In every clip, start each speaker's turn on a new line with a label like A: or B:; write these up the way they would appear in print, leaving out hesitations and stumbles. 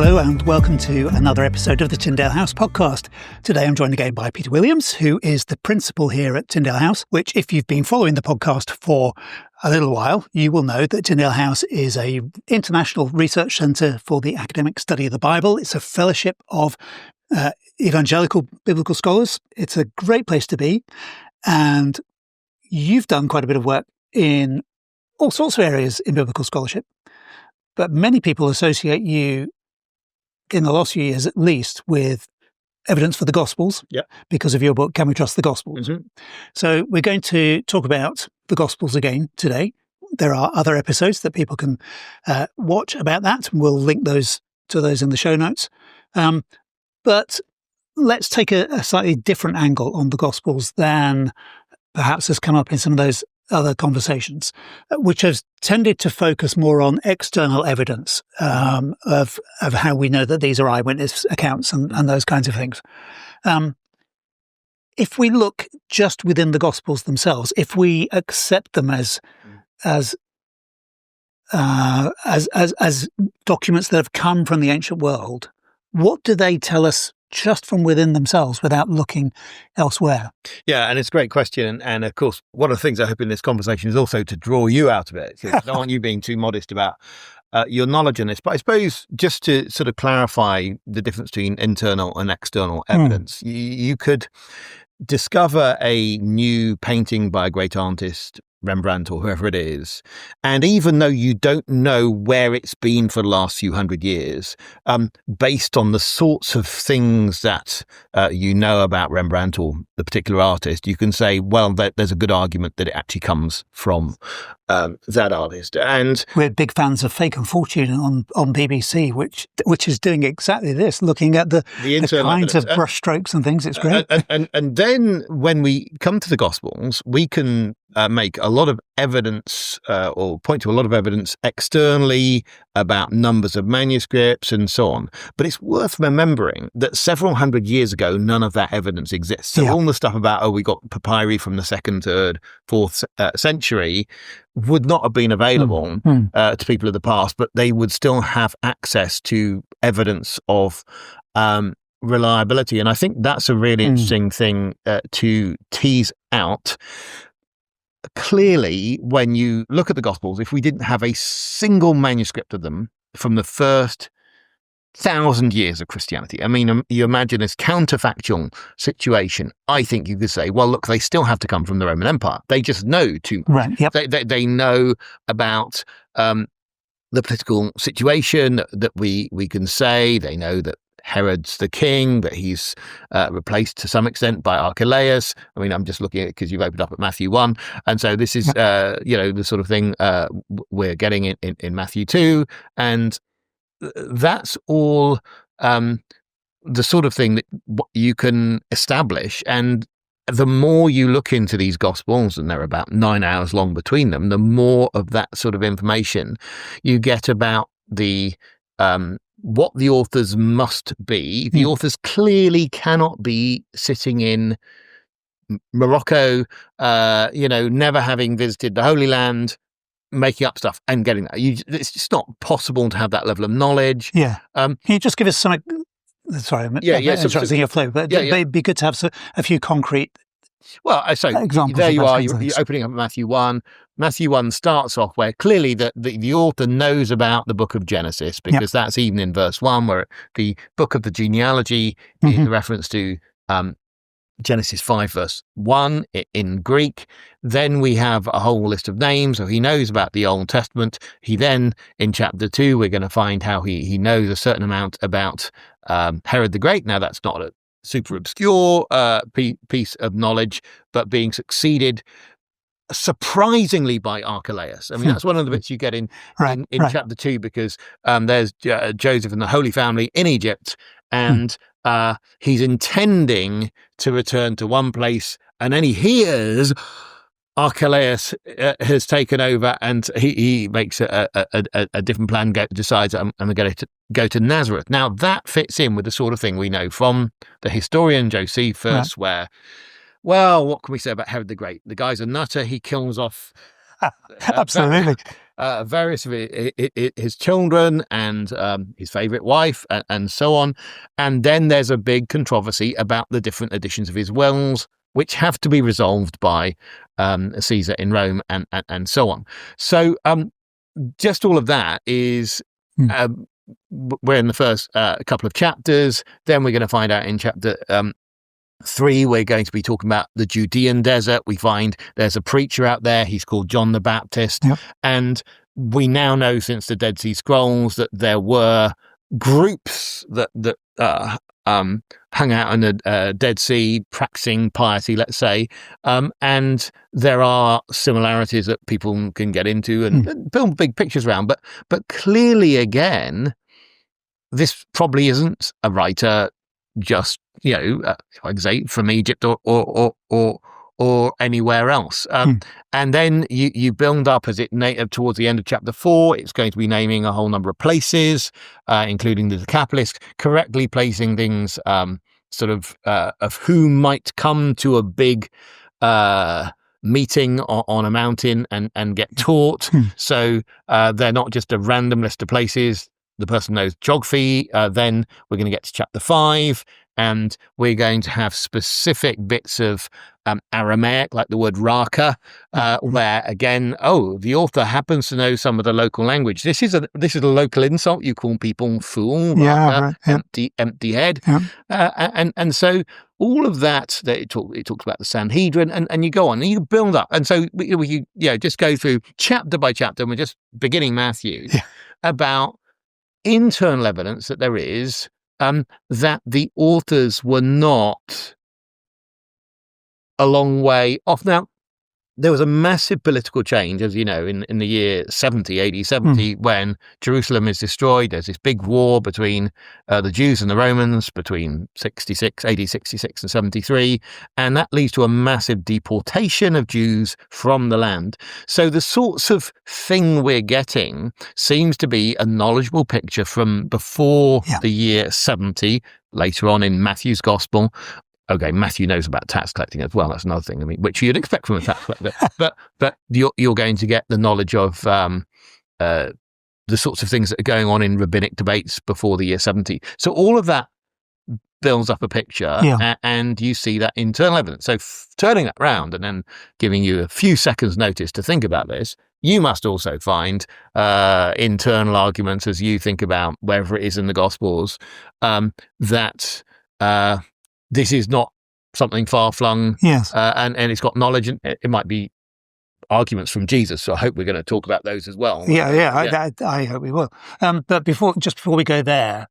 A: Hello and welcome to another episode of the Tyndale House podcast. Today I'm joined again by Peter Williams, who is the principal here at Tyndale House, which if you've been following the podcast for a little while, you will know that Tyndale House is an international research centre for the academic study of the Bible. It's a fellowship of evangelical biblical scholars. It's a great place to be. And you've done quite a bit of work in all sorts of areas in biblical scholarship. But many people associate you, in the last few years at least, with evidence for the Gospels, because of your book, Can We Trust the Gospels? Mm-hmm. So we're going to talk about the Gospels again today. There are other episodes that people can watch about that. We'll link those to those in the show notes. But let's take a slightly different angle on the Gospels than perhaps has come up in some of those other conversations, which has tended to focus more on external evidence of how we know that these are eyewitness accounts and those kinds of things. If we look just within the Gospels themselves, if we accept them as documents that have come from the ancient world, what do they tell us just from within themselves without looking elsewhere?
B: Yeah, and it's a great question. And of course, one of the things I hope in this conversation is also to draw you out of it. I don't want you being too modest about your knowledge in this. But I suppose just to sort of clarify the difference between internal and external evidence, you could discover a new painting by a great artist, Rembrandt or whoever it is, and even though you don't know where it's been for the last few hundred years, based on the sorts of things that you know about Rembrandt or the particular artist, you can say, well, there's a good argument that it actually comes from that artist. And
A: we're big fans of Fake and Fortune on BBC, which is doing exactly this, looking at the kinds of brushstrokes and things. It's great.
B: And then when we come to the Gospels, we can make a lot of evidence or point to a lot of evidence externally about numbers of manuscripts and so on. But it's worth remembering that several hundred years ago, none of that evidence exists. So all the stuff about, we got papyri from the 2nd, 3rd, 4th century would not have been available to people of the past, but they would still have access to evidence of reliability. And I think that's a really interesting thing to tease out. Clearly, when you look at the Gospels, if we didn't have a single manuscript of them from the first 1,000 years of Christianity, I mean, you imagine this counterfactual situation, I think you could say, well, look, they still have to come from the Roman Empire. They just know too much.
A: Right, yep.
B: They know about the political situation that we can say. They know that Herod's the king, that he's replaced to some extent by Archelaus. I mean, I'm just looking at it because you've opened up at Matthew 1. And so this is, the sort of thing we're getting in Matthew 2. And that's all the sort of thing that you can establish. And the more you look into these Gospels, and they're about 9 hours long between them, the more of that sort of information you get about the what the authors must be. The authors clearly cannot be sitting in Morocco, never having visited the Holy Land, making up stuff and getting that. It's just not possible to have that level of knowledge.
A: Yeah. Can you just give us some... Sorry, I'm interrupting your flow, but it'd be good to have a few concrete examples.
B: There you are. You're opening up Matthew 1. Matthew 1 starts off where clearly the author knows about the book of Genesis, because that's even in verse 1, where the book of the genealogy is a reference to Genesis 5 verse 1 in Greek. Then we have a whole list of names, so he knows about the Old Testament. He then, in chapter 2, we're going to find how he knows a certain amount about Herod the Great. Now, that's not a super obscure piece of knowledge, but being succeeded surprisingly by Archelaus. I mean, that's one of the bits you get in chapter 2, because there's Joseph and the Holy Family in Egypt, and he's intending to return to one place, and then he hears Archelaus has taken over, and he makes a different plan, decides I'm going to go to Nazareth. Now, that fits in with the sort of thing we know from the historian Josephus, where, well, what can we say about Herod the Great? The guy's a nutter. He kills off
A: absolutely
B: various of his children and his favourite wife and so on. And then there's a big controversy about the different editions of his wills, which have to be resolved by Caesar in Rome and so on. So just all of that is... we're in the first couple of chapters. Then we're going to find out in chapter 3, we're going to be talking about the Judean desert. We find there's a preacher out there. He's called John the Baptist.
A: Yep.
B: And we now know since the Dead Sea Scrolls that there were groups that hung out in the Dead Sea practicing piety, let's say. And there are similarities that people can get into and build big pictures around. But clearly, again, this probably isn't a writer just, I can say, from Egypt or anywhere else. And then you build up as it towards the end of chapter 4. It's going to be naming a whole number of places, including the Decapolis, correctly placing things of who might come to a big meeting on a mountain and get taught. So they're not just a random list of places. The person knows geography. Then we're going to get to chapter 5, and we're going to have specific bits of Aramaic, like the word raka, where again, the author happens to know some of the local language. This is a local insult. You call people fool, raka, right. empty head, and so all of that. It talks about the Sanhedrin, and you go on and you build up, and so we just go through chapter by chapter, and we're just beginning Matthew about internal evidence that there is that the authors were not a long way off. Now, there was a massive political change, as you know, in the year 70, AD 70, when Jerusalem is destroyed. There's this big war between the Jews and the Romans between AD 66 and 73, and that leads to a massive deportation of Jews from the land. So the sorts of thing we're getting seems to be a knowledgeable picture from before the year 70, later on in Matthew's Gospel. Okay, Matthew knows about tax collecting as well. That's another thing. Which you'd expect from a tax collector. but you're going to get the knowledge of the sorts of things that are going on in rabbinic debates before the year 70. So all of that builds up a picture, and you see that internal evidence. So turning that round and then giving you a few seconds' notice to think about this, you must also find internal arguments as you think about wherever it is in the Gospels that. This is not something far-flung, and it's got knowledge, and it might be arguments from Jesus, so I hope we're going to talk about those as well.
A: I hope we will. But before we go there,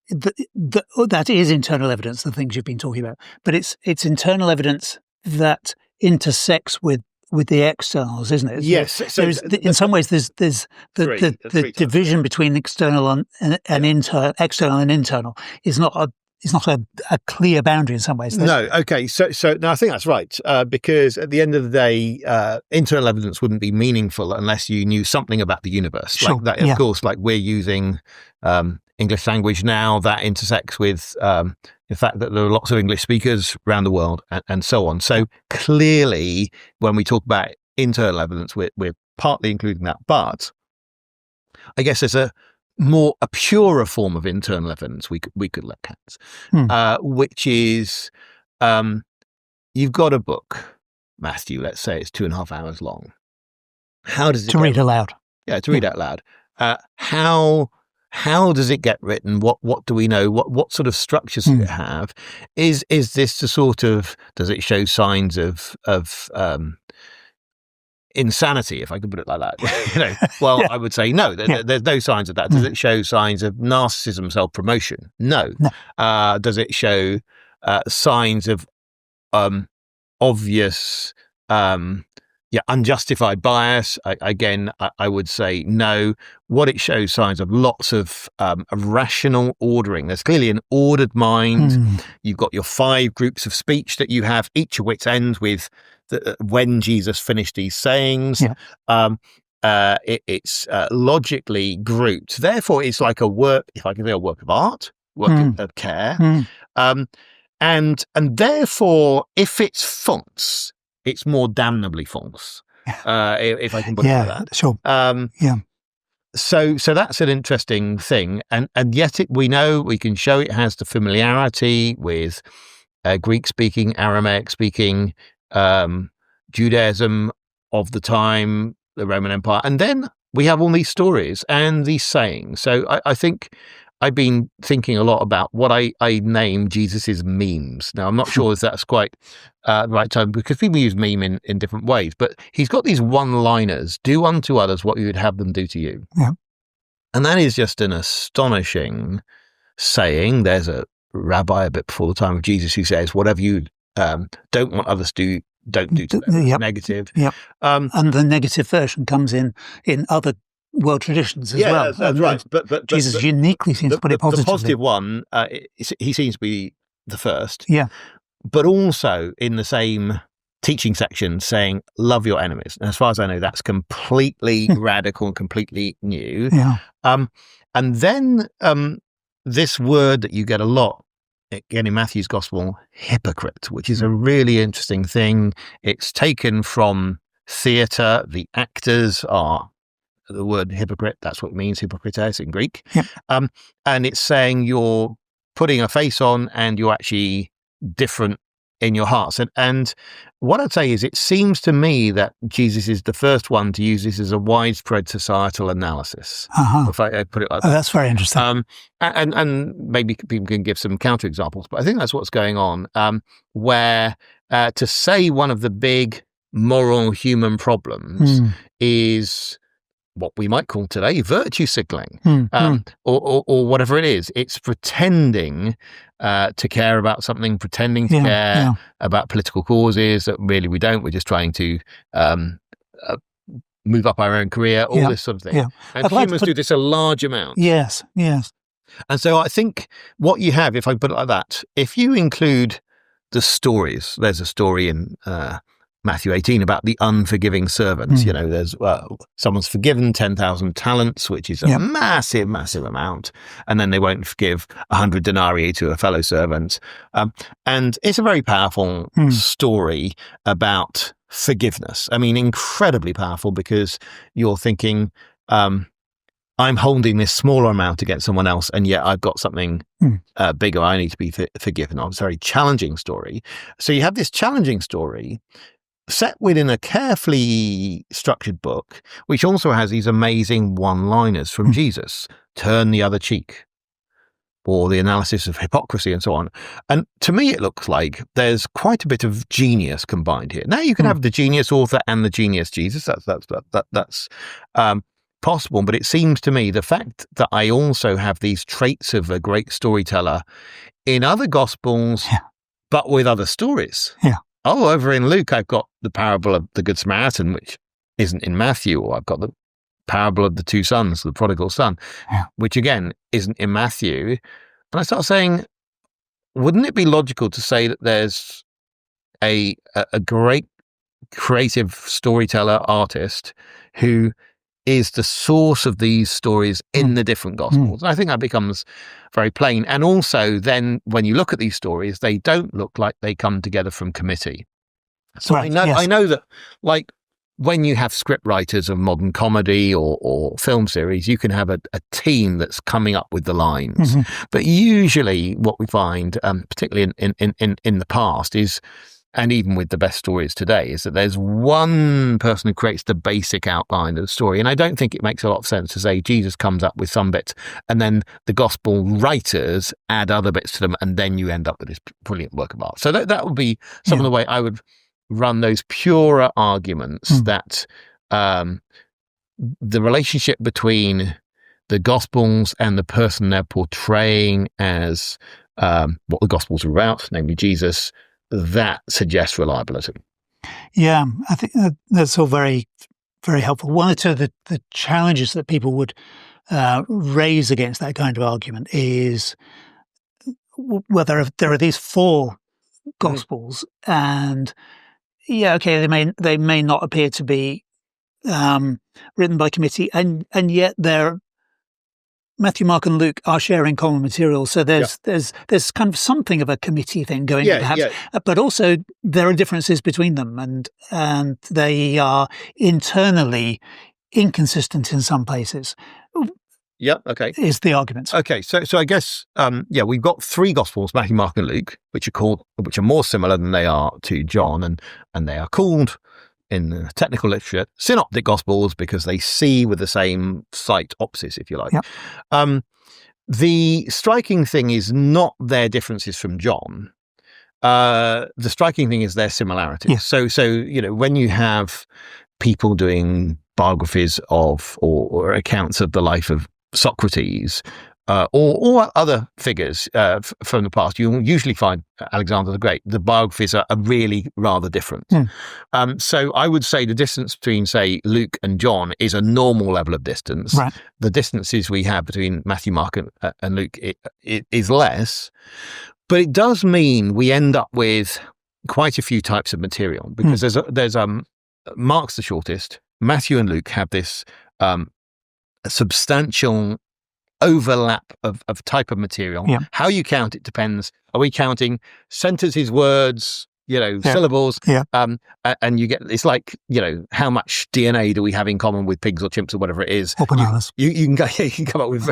A: that is internal evidence, the things you've been talking about, but it's internal evidence that intersects with the externals, isn't it?
B: Yes. So
A: in some ways, there's the division between external and external and internal is not a clear boundary in some ways.
B: No, okay. So no, I think that's right, because at the end of the day, internal evidence wouldn't be meaningful unless you knew something about the universe.
A: Sure.
B: Like that, of course, like we're using English language now, that intersects with the fact that there are lots of English speakers around the world and so on. So clearly, when we talk about internal evidence, we're partly including that. But I guess there's a purer form of internal evidence we could look at, which is you've got a book, Matthew, let's say it's 2.5 hours long. How does it
A: read aloud?
B: Yeah, to read out loud. How does it get written? What do we know? What sort of structures does it have? Is this the sort of, does it show signs of insanity, if I could put it like that? I would say no. There's no signs of that. Does it show signs of narcissism, self-promotion? No. Does it show signs of obvious, unjustified bias? I would say no. What it shows signs of lots of rational ordering. There's clearly an ordered mind. You've got your 5 groups of speech that you have, each of which ends with when Jesus finished these sayings. It's logically grouped. Therefore, it's like a work, if I can say, a work of art, work of care. And therefore, if it's false, it's more damnably false. if I can put it like that.
A: Sure.
B: So that's an interesting thing, and yet we know we can show it has the familiarity with Greek-speaking, Aramaic-speaking, Judaism of the time, the Roman Empire, and then we have all these stories and these sayings. So I think I've been thinking a lot about what I name Jesus's memes. Now, I'm not sure if that's quite the right time, because people use meme in different ways, but he's got these one-liners: do unto others what you would have them do to you.
A: Yeah.
B: And that is just an astonishing saying. There's a rabbi a bit before the time of Jesus who says, whatever you don't want others to do, don't do to them. Negative.
A: Yep. And the negative version comes in other world traditions as well.
B: That's right. But
A: Jesus uniquely seems to put it positively.
B: The positive one, he seems to be the first.
A: Yeah.
B: But also in the same teaching section saying, love your enemies. And as far as I know, that's completely radical and completely new.
A: Yeah.
B: And then this word that you get a lot, again in Matthew's Gospel, hypocrite, which is a really interesting thing. It's taken from theatre. The actors are the word hypocrite. That's what it means, hypocrites in Greek.
A: Yep.
B: And it's saying you're putting a face on and you're actually different in your hearts. And what I'd say is, it seems to me that Jesus is the first one to use this as a widespread societal analysis. If I put it like that.
A: That's very interesting.
B: And maybe people can give some counterexamples, but I think that's what's going on, where to say one of the big moral human problems is what we might call today virtue signaling, or whatever it is. It's pretending to care about something, pretending to care about political causes that really we don't. We're just trying to move up our own career, all this sort of thing. And humans do this a large amount.
A: Yes.
B: And so I think what you have, if I put it like that, if you include the stories, there's a story in Matthew 18 about the unforgiving servants. You know, there's someone's forgiven 10,000 talents, which is a massive, massive amount, and then they won't forgive 100 denarii to a fellow servant. And it's a very powerful story about forgiveness. I mean, incredibly powerful, because you're thinking, I'm holding this smaller amount against someone else, and yet I've got something bigger I need to be forgiven of. It's a very challenging story. So you have this challenging story set within a carefully structured book, which also has these amazing one-liners from Jesus: turn the other cheek, or the analysis of hypocrisy, and so on. And to me, it looks like there's quite a bit of genius combined here. Now, you can have the genius author and the genius Jesus. That's possible, but it seems to me the fact that I also have these traits of a great storyteller in other Gospels, but with other stories. Oh, over in Luke, I've got the parable of the Good Samaritan, which isn't in Matthew, or I've got the parable of the two sons, the prodigal son, which again isn't in Matthew. And I start saying, wouldn't it be logical to say that there's a great creative storyteller, artist, who is the source of these stories in the different Gospels? And I think that becomes very plain. And also then when you look at these stories, they don't look like they come together from committee. So I know that, like, when you have script writers of modern comedy or film series, you can have a team that's coming up with the lines. But usually what we find, particularly in the past, is, and even with the best stories today, is that there's one person who creates the basic outline of the story. And I don't think it makes a lot of sense to say Jesus comes up with some bits and then the Gospel writers add other bits to them, and then you end up with this brilliant work of art. So that would be some of the way I would run those purer arguments that the relationship between the Gospels and the person they're portraying as what the Gospels are about, namely Jesus, that suggests reliability. Yeah,
A: I think that's all very, very helpful. One or two of the challenges that people would raise against that kind of argument is, well, there are these four Gospels, and they may not appear to be written by committee, and yet they're Matthew, Mark, and Luke are sharing common material, so there's kind of something of a committee thing going on, perhaps. But also there are differences between them, and they are internally inconsistent in some places.
B: Yeah. Okay.
A: Is the argument.
B: Okay. So I guess we've got three Gospels, Matthew, Mark, and Luke, which are more similar than they are to John, and they are called in the technical literature synoptic Gospels because they see with the same sight opsis, if you like. Yep. The striking thing is not their differences from John. The striking thing is their similarities. Yeah. So when you have people doing biographies of or accounts of the life of Socrates or other figures from the past, you'll usually find Alexander the Great. The biographies are really rather different. So I would say the distance between, say, Luke and John is a normal level of distance. Right. The distances we have between Matthew, Mark, and Luke it is less. But it does mean we end up with quite a few types of material because there's Mark's the shortest. Matthew and Luke have this substantial overlap of type of material. Yeah. How you count it depends. Are we counting sentences, words, syllables? Yeah. And you get, it's like, how much DNA do we have in common with pigs or chimps or whatever it is? Or bananas. You can come up with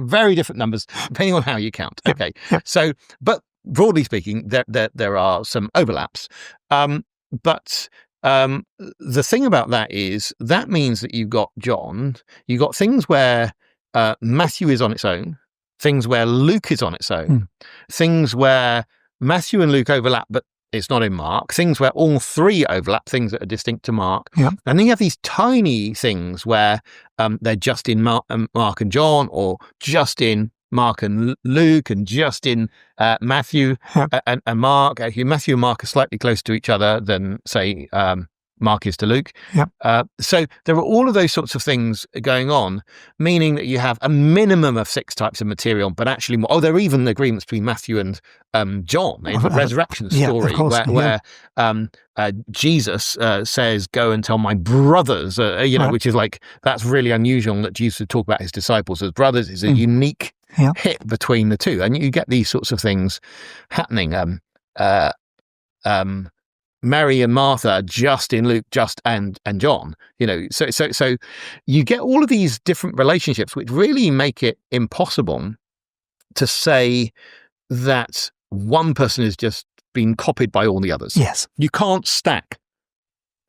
B: very different numbers depending on how you count. Yeah. Okay. Yeah. So, but broadly speaking, there are some overlaps. But the thing about that is that means that you've got things where Matthew is on its own, things where Luke is on its own, things where Matthew and Luke overlap, but it's not in Mark, things where all three overlap, things that are distinct to Mark. Yeah. And then you have these tiny things where they're just in Mark and John, or just in Mark and Luke, and just in Matthew and Mark. Actually, Matthew and Mark are slightly closer to each other than, say, Mark is to Luke. Yep. So there are all of those sorts of things going on, meaning that you have a minimum of 6 types of material, but actually more. Oh, there are even agreements between Matthew and John in the resurrection story, where Jesus says, "Go and tell my brothers," which is like, that's really unusual that Jesus would talk about his disciples as brothers. Is a unique hit between the two, and you get these sorts of things happening. Mary and Martha just in Luke, just and John, so you get all of these different relationships which really make it impossible to say that one person has just been copied by all the others. Yes. You can't stack,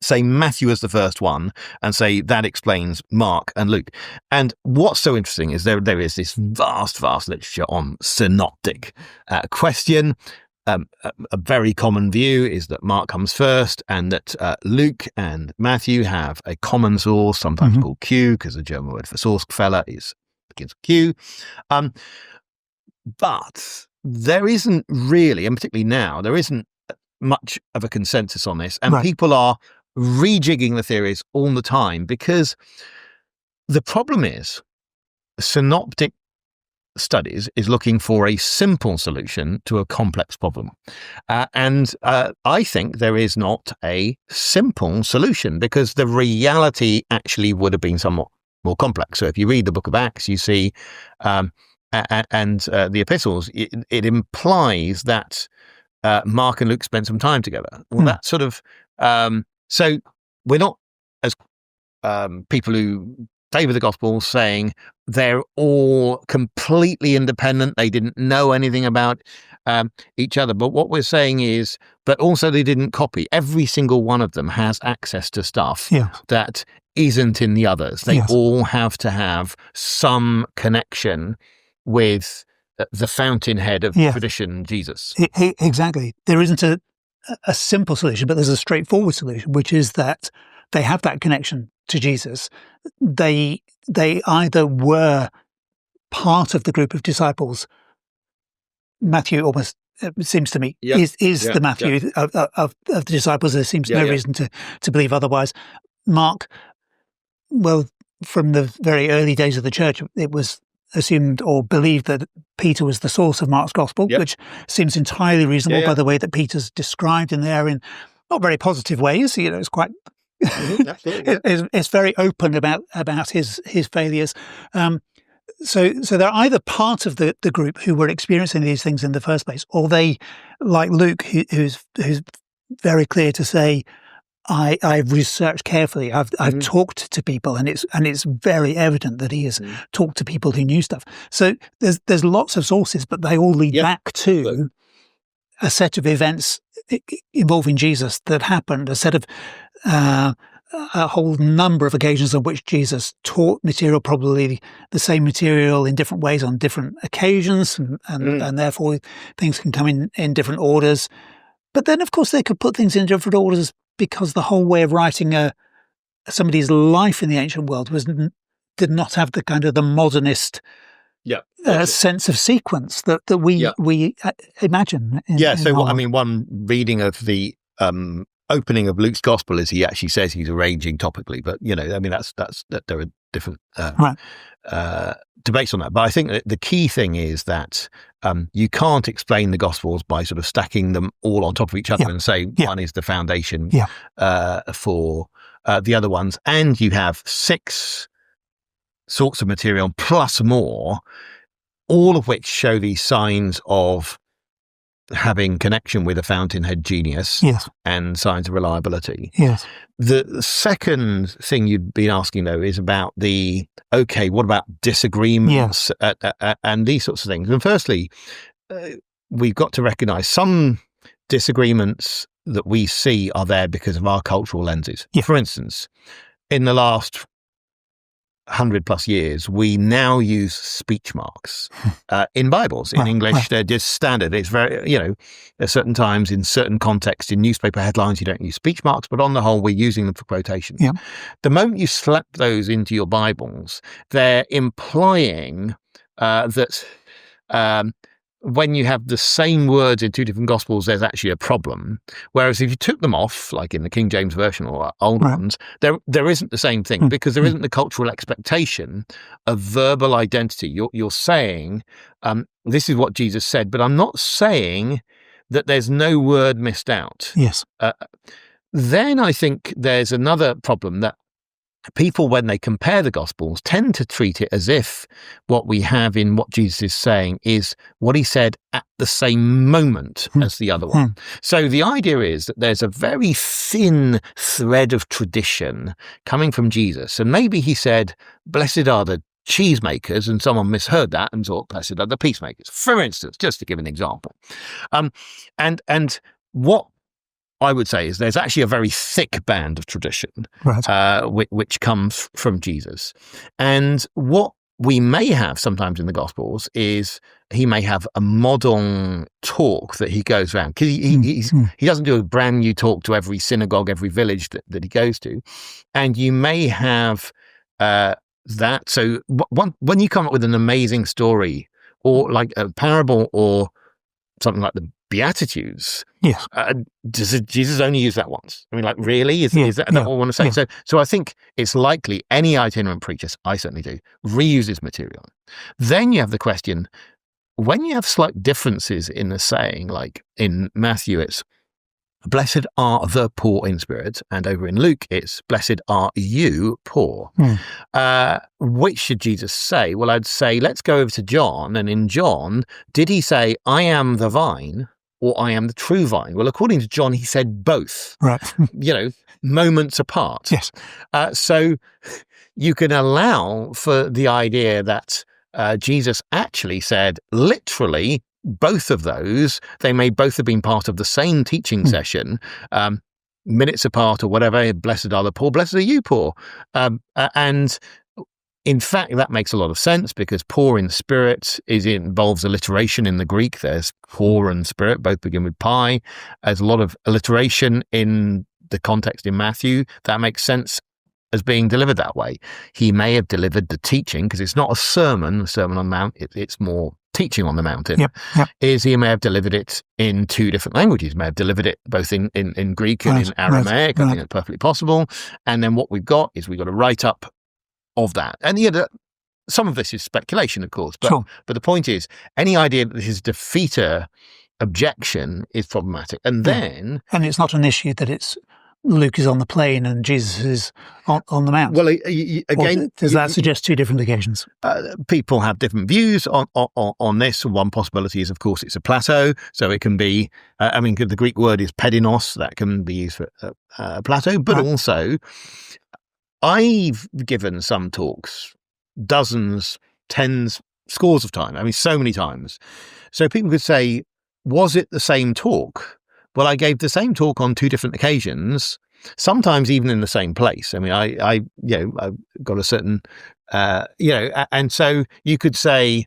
B: say, Matthew as the first one and say that explains Mark and Luke. And what's so interesting is there is this vast literature on synoptic question. A very common view is that Mark comes first, and that Luke and Matthew have a common source, sometimes called Q, because the German word for source, Quelle, begins with Q. But there isn't really, and particularly now, there isn't much of a consensus on this, and people are rejigging the theories all the time, because the problem is synoptic studies is looking for a simple solution to a complex problem. And I think there is not a simple solution, because the reality actually would have been somewhat more complex. So if you read the book of Acts, you see, and the epistles, it implies that Mark and Luke spent some time together. Well, that sort of, so we're not, as people who favor the Gospels, saying they're all completely independent, they didn't know anything about each other. But what we're saying is, but also they didn't copy. Every single one of them has access to stuff that isn't in the others. They all have to have some connection with the fountainhead of tradition, Jesus.
A: Exactly. There isn't a simple solution, but there's a straightforward solution, which is that they have that connection to Jesus. They either were part of the group of disciples. Matthew almost, it seems to me, is the Matthew of the disciples. There seems no reason to believe otherwise. Mark, well, from the very early days of the church, it was assumed or believed that Peter was the source of Mark's gospel, which seems entirely reasonable by the way that Peter's described in there in not very positive ways. It's quite... it's very open about his failures. So they're either part of the group who were experiencing these things in the first place, or they, like Luke, who's very clear to say, I've researched carefully. I've talked to people, and it's very evident that he has talked to people who knew stuff. So there's lots of sources, but they all lead back to a set of events involving Jesus that happened, a set of a whole number of occasions on which Jesus taught material, probably the same material in different ways on different occasions, and therefore things can come in different orders. But then, of course, they could put things in different orders because the whole way of writing somebody's life in the ancient world did not have the kind of the modernist sense of sequence that we imagine.
B: One reading of the opening of Luke's gospel is he actually says he's arranging topically, but that there are different debates on that. But I think that the key thing is that you can't explain the gospels by sort of stacking them all on top of each other and say one is the foundation for the other ones, and you have 6 sorts of material plus more, all of which show these signs of having connection with a fountainhead genius and signs of reliability.
A: Yes.
B: The second thing you've been asking, though, is about what about disagreements and these sorts of things? And firstly, we've got to recognize some disagreements that we see are there because of our cultural lenses. Yeah. For instance, in the last 100+ years, we now use speech marks in Bibles. In English, they're just standard. It's very, at certain times, in certain contexts, in newspaper headlines, you don't use speech marks, but on the whole, we're using them for quotation. Yeah. The moment you slap those into your Bibles, they're implying that when you have the same words in 2 different Gospels, there's actually a problem. Whereas if you took them off, like in the King James Version or older ones, there isn't the same thing because there isn't the cultural expectation of verbal identity. You're saying, this is what Jesus said, but I'm not saying that there's no word missed out.
A: Yes.
B: Then I think there's another problem that people, when they compare the Gospels, tend to treat it as if what we have in what Jesus is saying is what he said at the same moment as the other one. So the idea is that there's a very thin thread of tradition coming from Jesus. And maybe he said, blessed are the cheesemakers, and someone misheard that and thought, blessed are the peacemakers, for instance, just to give an example. And what I would say is there's actually a very thick band of tradition, which comes from Jesus. And what we may have sometimes in the Gospels is he may have a modern talk that he goes around. Because he doesn't do a brand new talk to every synagogue, every village that he goes to. And you may have that. So when you come up with an amazing story or like a parable or something like the Beatitudes.
A: Yes.
B: Does Jesus only use that once? I mean, like, really? Is that what I want to say? Yeah. So I think it's likely any itinerant preacher, I certainly do, reuses material. Then you have the question, when you have slight differences in the saying, like in Matthew, it's blessed are the poor in spirit, and over in Luke, it's blessed are you poor. Which should Jesus say? Well, I'd say, let's go over to John. And in John, did he say, I am the vine, or I am the true vine? Well, according to John, he said both.
A: Right.
B: Moments apart.
A: Yes.
B: So you can allow for the idea that Jesus actually said, literally, both of those, they may both have been part of the same teaching session, minutes apart or whatever. Blessed are the poor, blessed are you poor. And in fact, that makes a lot of sense because poor in spirit involves alliteration in the Greek. There's poor and spirit, both begin with pi. There's a lot of alliteration in the context in Matthew. That makes sense as being delivered that way. He may have delivered the teaching because it's not a sermon on the Mount. It's more teaching on the mountain.
A: Yep.
B: Is he may have delivered it in 2 different languages. He may have delivered it both in Greek and in Aramaic. I think it's perfectly possible. And then what we've got is we've got a write-up of that. And some of this is speculation, of course. But the point is, any idea that this is defeater objection is problematic. And then...
A: And it's not an issue that it's Luke is on the plain and Jesus is on the mount.
B: Well, again,
A: does that suggest two different occasions?
B: People have different views on this. One possibility is, of course, it's a plateau. So it can be, the Greek word is pedinos, that can be used for a plateau. But also, I've given some talks, dozens, tens, scores of times. So many times. So people could say, was it the same talk? Well, I gave the same talk on two different occasions, sometimes even in the same place. I've got a certain, and so you could say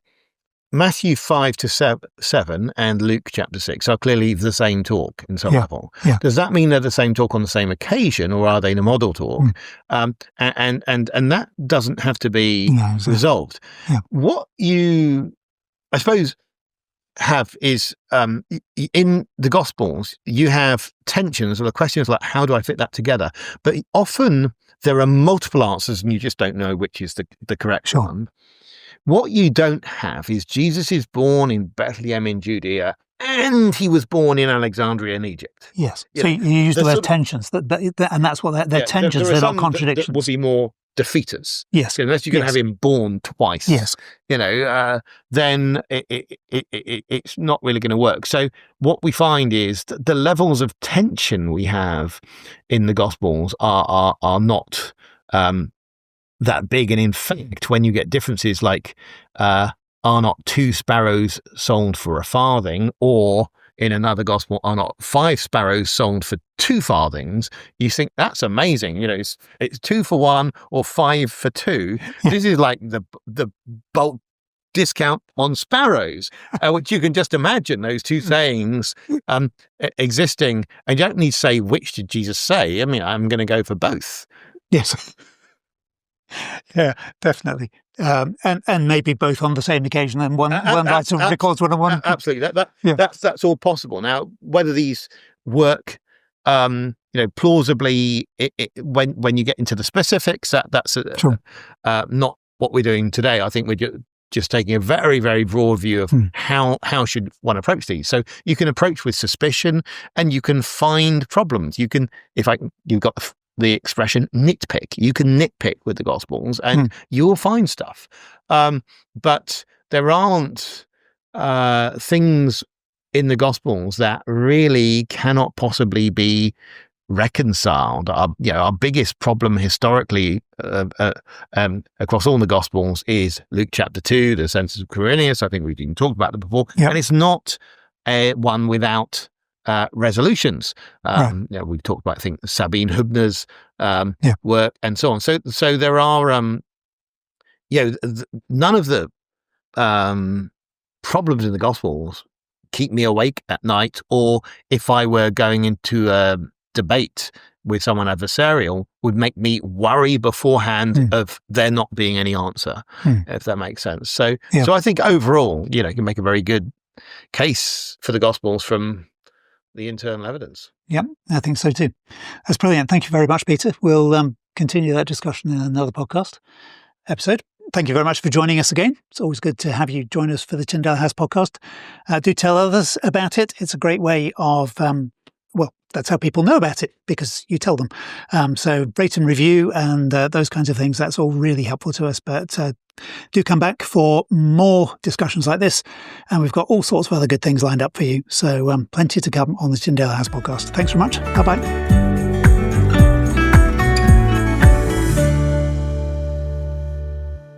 B: Matthew 5-7 and Luke chapter 6 are clearly the same talk in some level.
A: Yeah.
B: Does that mean they're the same talk on the same occasion, or are they in a model talk? And that doesn't have to be resolved.
A: Yeah.
B: What you, I suppose, have is in the Gospels, you have tensions or the questions like, how do I fit that together? But often there are multiple answers and you just don't know which is the correct one. What you don't have is Jesus is born in Bethlehem in Judea and he was born in Alexandria in Egypt.
A: Yes. So you use the word tensions, and that's what they're tensions, they're not contradictions.
B: That would be more defeaters.
A: Yes.
B: So unless you're going to have him born twice,
A: yes,
B: then it's not really going to work. So what we find is that the levels of tension we have in the Gospels are not that big. And in fact, when you get differences like are not 2 sparrows sold for a farthing, or in another gospel, are not 5 sparrows sold for 2 farthings, you think that's amazing. It's 2 for 1 or 5 for 2. This is like the bulk discount on sparrows, which you can just imagine those two sayings existing. And you don't need to say, which did Jesus say? I'm going to go for both.
A: Yes. Yeah, definitely. And maybe both on the same occasion, and one writer records one on one.
B: Absolutely, that's all possible. Now, whether these work, plausibly, when you get into the specifics, that's not what we're doing today. I think we're just taking a very, very broad view of how should one approach these. So you can approach with suspicion, and you can find problems. You've got the expression nitpick. You can nitpick with the Gospels and you'll find stuff. But there aren't things in the Gospels that really cannot possibly be reconciled. Our biggest problem historically across all the Gospels is Luke chapter 2, the census of Quirinius. I think we've even talked about it before. Yep. And it's not one without resolutions. We've talked about, I think, Sabine Hübner's work and so on. So there are, none of the problems in the Gospels keep me awake at night, or if I were going into a debate with someone adversarial, would make me worry beforehand of there not being any answer, if that makes sense. So I think overall, you can make a very good case for the Gospels from the internal evidence.
A: Yeah, I think so too. That's brilliant. Thank you very much, Peter. We'll continue that discussion in another podcast episode. Thank you very much for joining us again. It's always good to have you join us for the Tyndale House podcast. Do tell others about it. It's a great way of, that's how people know about it, because you tell them. So rate and review and those kinds of things, that's all really helpful to us. But do come back for more discussions like this. And we've got all sorts of other good things lined up for you. So plenty to come on the Tyndale House podcast. Thanks very much. Bye-bye.